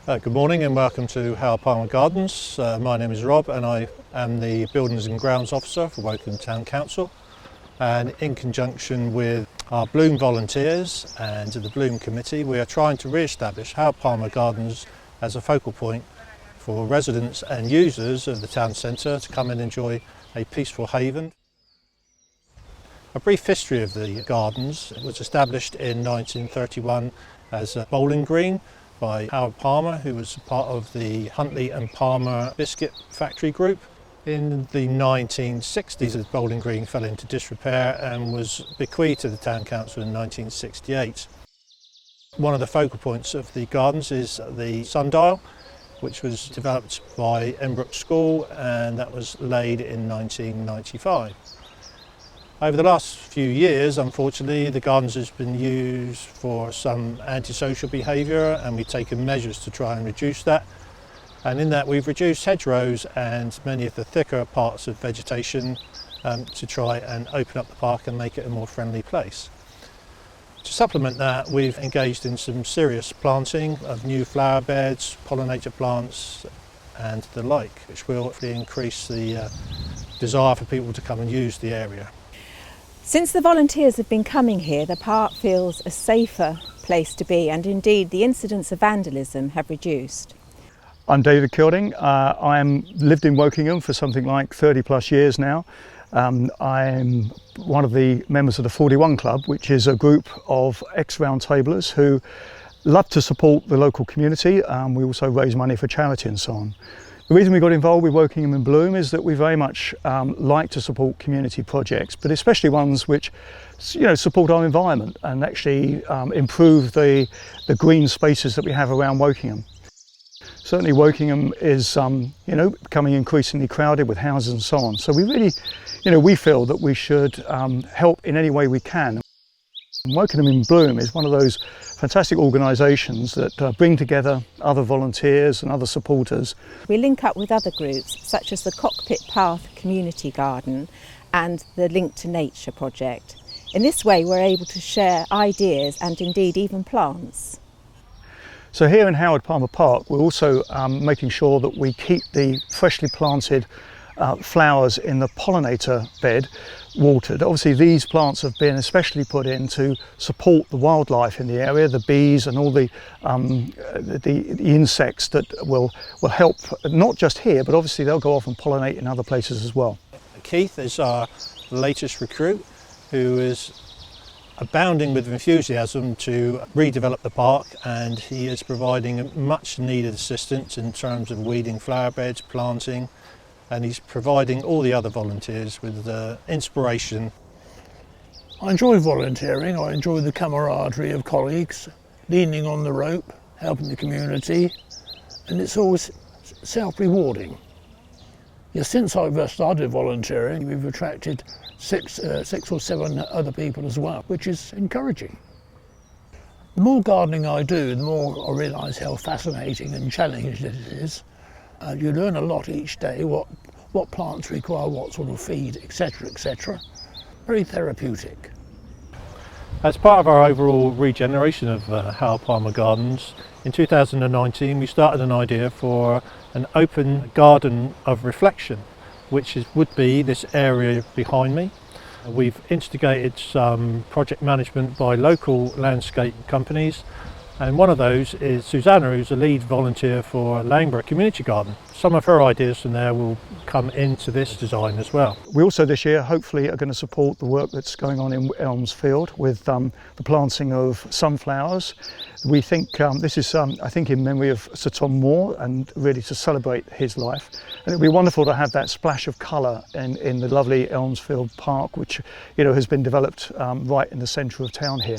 Good morning and welcome to Howard Palmer Gardens. My name is Rob and I am the Buildings and Grounds Officer for Woking Town Council, and in conjunction with our Bloom volunteers and the Bloom Committee, we are trying to re-establish Howard Palmer Gardens as a focal point for residents and users of the town centre to come and enjoy a peaceful haven. A brief history of the gardens. It was established in 1931 as a bowling green by Howard Palmer, who was part of the Huntley and Palmer biscuit factory group. In the 1960s, the bowling green fell into disrepair and was bequeathed to the town council in 1968. One of the focal points of the gardens is the sundial, which was developed by Embrook School, and that was laid in 1995. Over the last few years, unfortunately, the gardens has been used for some antisocial behaviour, and we've taken measures to try and reduce that. And in that, we've reduced hedgerows and many of the thicker parts of vegetation to try and open up the park and make it a more friendly place. To supplement that, we've engaged in some serious planting of new flower beds, pollinator plants and the like, which will hopefully increase the desire for people to come and use the area. Since the volunteers have been coming here, the park feels a safer place to be, and indeed the incidents of vandalism have reduced. I'm David Kilding. I'm lived in Wokingham for something like 30 plus years now. I'm one of the members of the 41 Club, which is a group of ex-roundtablers who love to support the local community. We also raise money for charity and so on. The reason we got involved with Wokingham and Bloom is that we very much like to support community projects, but especially ones which, support our environment and actually improve the green spaces that we have around Wokingham. Certainly Wokingham is, becoming increasingly crowded with houses and so on. So we really, we feel that we should help in any way we can. Wokingham in Bloom is one of those fantastic organisations that bring together other volunteers and other supporters. We link up with other groups such as the Cockpit Path Community Garden and the Link to Nature project. In this way we're able to share ideas and indeed even plants. So here in Howard Palmer Park we're also making sure that we keep the freshly planted flowers in the pollinator bed watered. Obviously these plants have been especially put in to support the wildlife in the area, the bees and all the insects that will help not just here, but obviously they'll go off and pollinate in other places as well. Keith is our latest recruit, who is abounding with enthusiasm to redevelop the park, and he is providing much needed assistance in terms of weeding flower beds, planting, and he's providing all the other volunteers with inspiration. I enjoy volunteering. I enjoy the camaraderie of colleagues, leaning on the rope, helping the community, and it's always self-rewarding. Since I've started volunteering, we've attracted six or seven other people as well, which is encouraging. The more gardening I do, the more I realise how fascinating and challenging it is. You learn a lot each day, what plants require what sort of feed, etc, etc. Very therapeutic. As part of our overall regeneration of Howard Palmer Gardens, in 2019 we started an idea for an open garden of reflection, which would be this area behind me. We've instigated some project management by local landscape companies, and one of those is Susanna, who's a lead volunteer for Langborough Community Garden. Some of her ideas from there will come into this design as well. We also this year hopefully are going to support the work that's going on in Elmsfield with the planting of sunflowers. We think this is I think in memory of Sir Tom Moore and really to celebrate his life. And it'd be wonderful to have that splash of colour in the lovely Elmsfield Park, which has been developed right in the centre of town here.